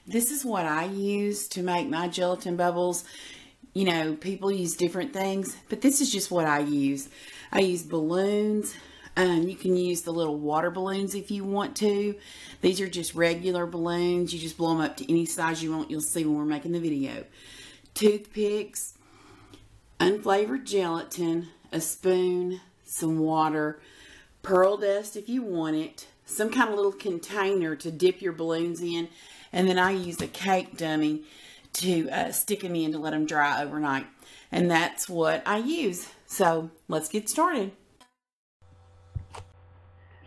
This is what I use to make my gelatin bubbles. You know, people use different things, but this is just what I use. I use balloons. You can use the little water balloons if you want to. These are just regular balloons. You just blow them up to any size you want. You'll see when we're making the video. Toothpicks, unflavored gelatin, a spoon, some water, pearl dust if you want it, some kind of little container to dip your balloons in, and then I use a cake dummy to stick them in to let them dry overnight. And that's what I use. So let's get started.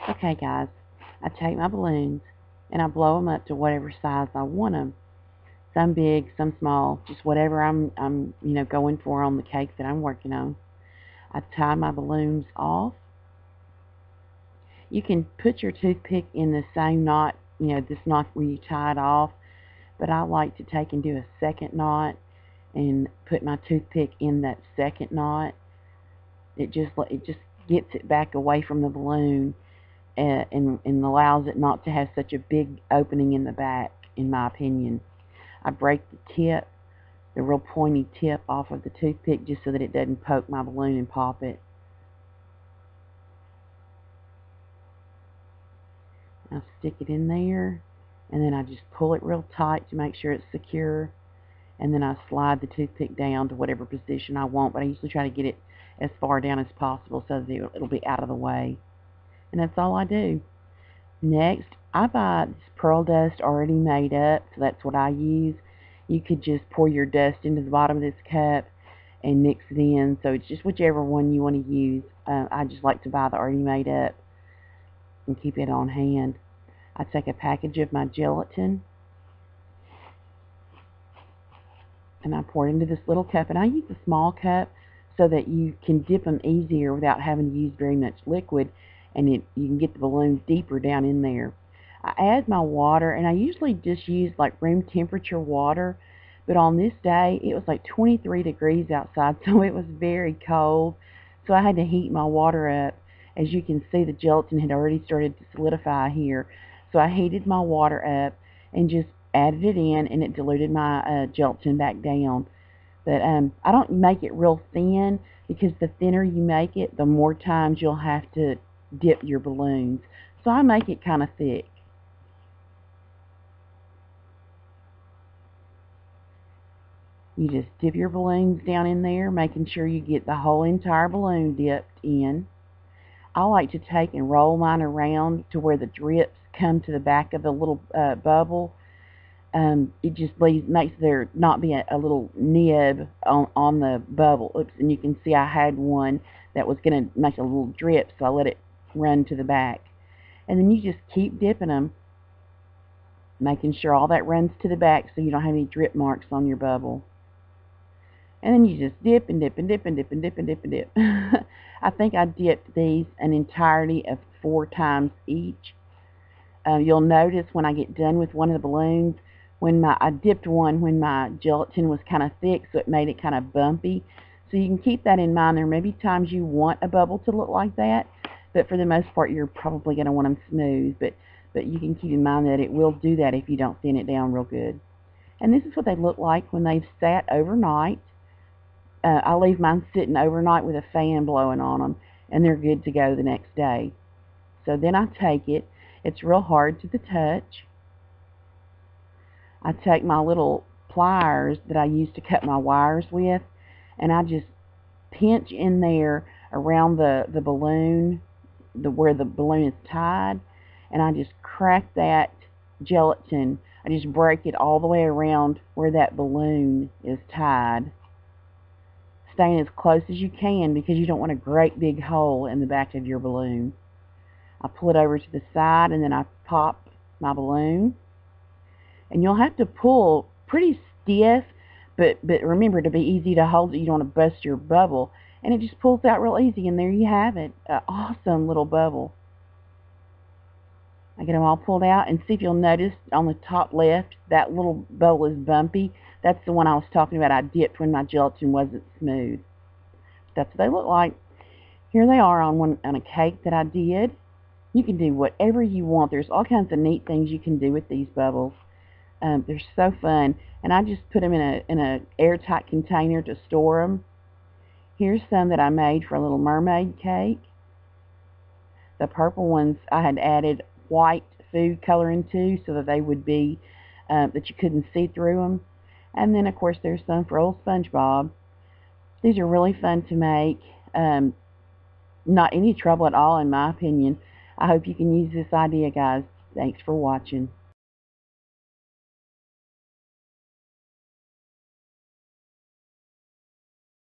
Okay guys, I take my balloons and I blow them up to whatever size I want them. Some big, some small, just whatever I'm going for on the cake that I'm working on. I tie my balloons off. You can put your toothpick in the same knot, this knot where you tie it off, but I like to take and do a second knot and put my toothpick in that second knot. It just gets it back away from the balloon. And allows it not to have such a big opening in the back, in my opinion. I break the tip, the real pointy tip off of the toothpick just so that it doesn't poke my balloon and pop it. I stick it in there, and then I just pull it real tight to make sure it's secure, and then I slide the toothpick down to whatever position I want, but I usually try to get it as far down as possible so that it'll be out of the way. And that's all I do. Next, I buy this pearl dust already made up, so that's what I use. You could just pour your dust into the bottom of this cup and mix it in, so it's just whichever one you want to use. I just like to buy the already made up and keep it on hand. I take a package of my gelatin and I pour it into this little cup, and I use a small cup so that you can dip them easier without having to use very much liquid. And you can get the balloons deeper down in there. I add my water, and I usually just use like room temperature water, but on this day it was like 23 degrees outside, so it was very cold, so I had to heat my water up. As you can see, the gelatin had already started to solidify here, so I heated my water up and just added it in, and it diluted my gelatin back down. But I don't make it real thin, because the thinner you make it, the more times you'll have to dip your balloons. So I make it kind of thick. You just dip your balloons down in there, making sure you get the whole entire balloon dipped in. I like to take and roll mine around to where the drips come to the back of the little bubble. It just makes there not be a little nib on the bubble. Oops, and you can see I had one that was going to make a little drip, so I let it run to the back. And then you just keep dipping them, making sure all that runs to the back so you don't have any drip marks on your bubble. And then you just dip and dip and dip and dip and dip and dip and dip. I think I dipped these an entirety of 4 times each. You'll notice when I get done with one of the balloons, I dipped one when my gelatin was kind of thick, so it made it kind of bumpy. So you can keep that in mind. There may be times you want a bubble to look like that, but for the most part, you're probably going to want them smooth. But you can keep in mind that it will do that if you don't thin it down real good. And this is what they look like when they've sat overnight. I leave mine sitting overnight with a fan blowing on them, and they're good to go the next day. So then I take it. It's real hard to the touch. I take my little pliers that I use to cut my wires with, and I just pinch in there around the balloon, where the balloon is tied, and I just crack that gelatin. I just break it all the way around where that balloon is tied, staying as close as you can because you don't want a great big hole in the back of your balloon. I pull it over to the side, and then I pop my balloon, and you'll have to pull pretty stiff, but remember, to be easy to hold, you don't want to bust your bubble. And it just pulls out real easy, and there you have it. An awesome little bubble. I get them all pulled out, and see if you'll notice on the top left, that little bubble is bumpy. That's the one I was talking about. I dipped when my gelatin wasn't smooth. That's what they look like. Here they are on a cake that I did. You can do whatever you want. There's all kinds of neat things you can do with these bubbles. They're so fun, and I just put them in a airtight container to store them. Here's some that I made for a little mermaid cake. The purple ones I had added white food coloring to so that they would be, that you couldn't see through them. And then, of course, there's some for old SpongeBob. These are really fun to make. Not any trouble at all, in my opinion. I hope you can use this idea, guys. Thanks for watching.